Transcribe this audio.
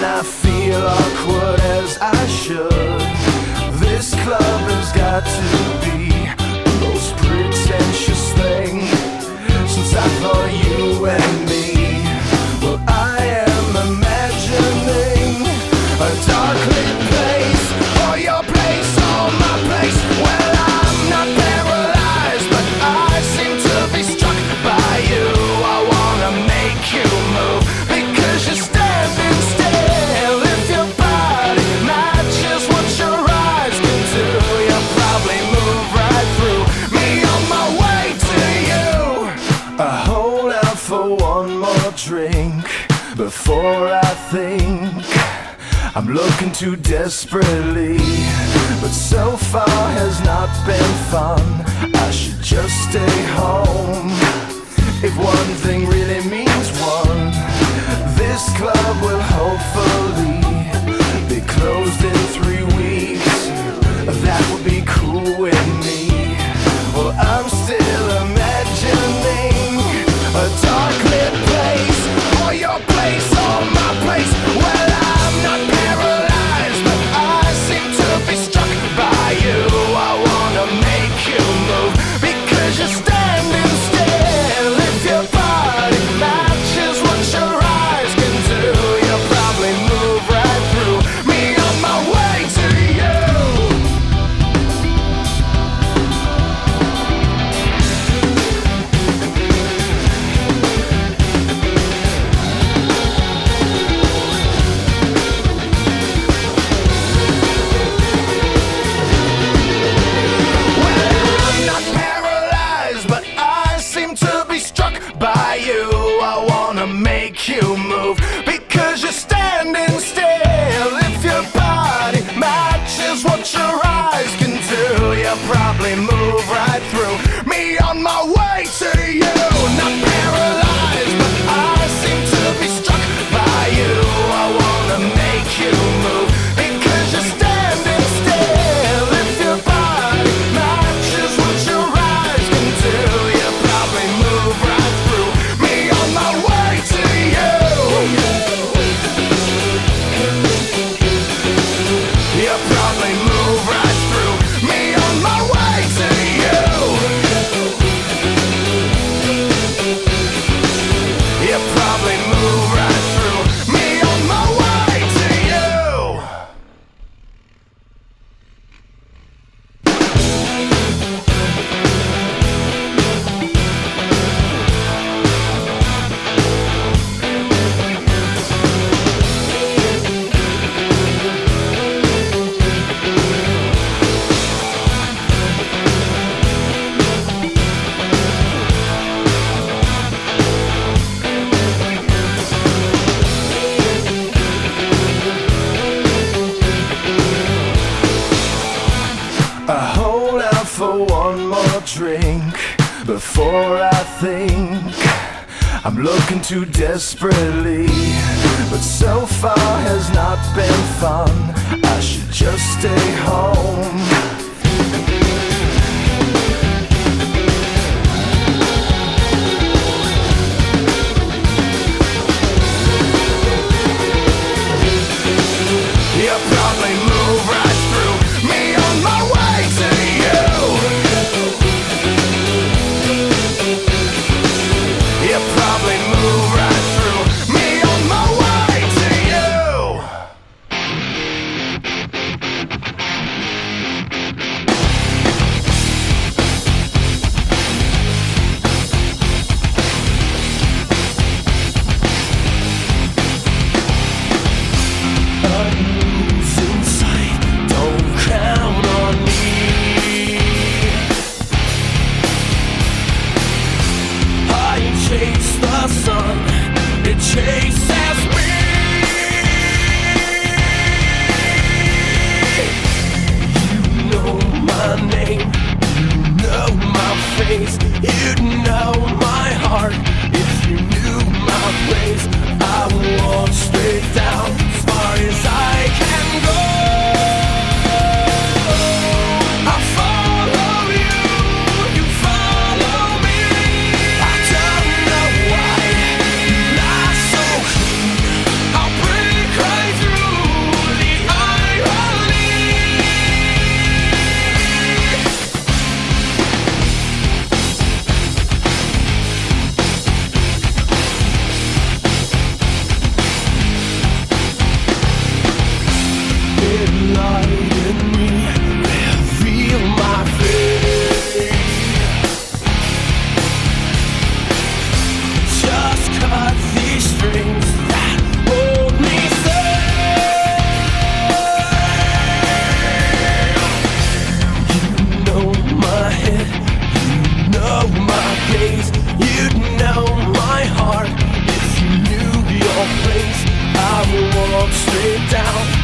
and I feel awkward as I should. This club has got to be the most pretentious thing since I thought you and me. Well, I am imagining a dark lit place, or your place, or my place. Well, I'm not paralyzed, but I seem to be struck by you. I wanna make you move because you're standing still. If your body matches what your eyes can do, you'll probably move right through me on my way to you. I hold out for one more drink before I think I'm looking too desperately, but so far has not been fun. I should just stay home. If one thing really means one, this club will hopefully be closed in 3 weeks. That would be cool with me. Well, I'm still imagining a dark lit place, or your place, or my place. Well, I'm not paralyzed, but I seem to be struck by you. I wanna make you move because you're standing still. If your body matches what your eyes can do, you'll probably move right through me on my way to you. By you, I wanna make you move because you're standing still. If your body matches what your eyes can do, you'll probably move right through me on my way to you. Not paralyzed, but I seem to be struck by you. I wanna make you move because you're standing still. If your body matches what your eyes can do, you'll probably move right through me on my way to you. You'll probably move right through me on my way to you. You'll probably move right through me on my way to you. I hold out for one more drink before I think I'm looking too desperately, but so far has not been fun. I should just stay home. You'll probably move right through me on my way to you. You'll probably move right through me on my way to you. Chases me. You know my name, you know my face, you know my heart. If you knew my place, I would walk straight down as far as I can go. I follow you, you follow me. I don't know why you lie so clean. I'll break right straight down.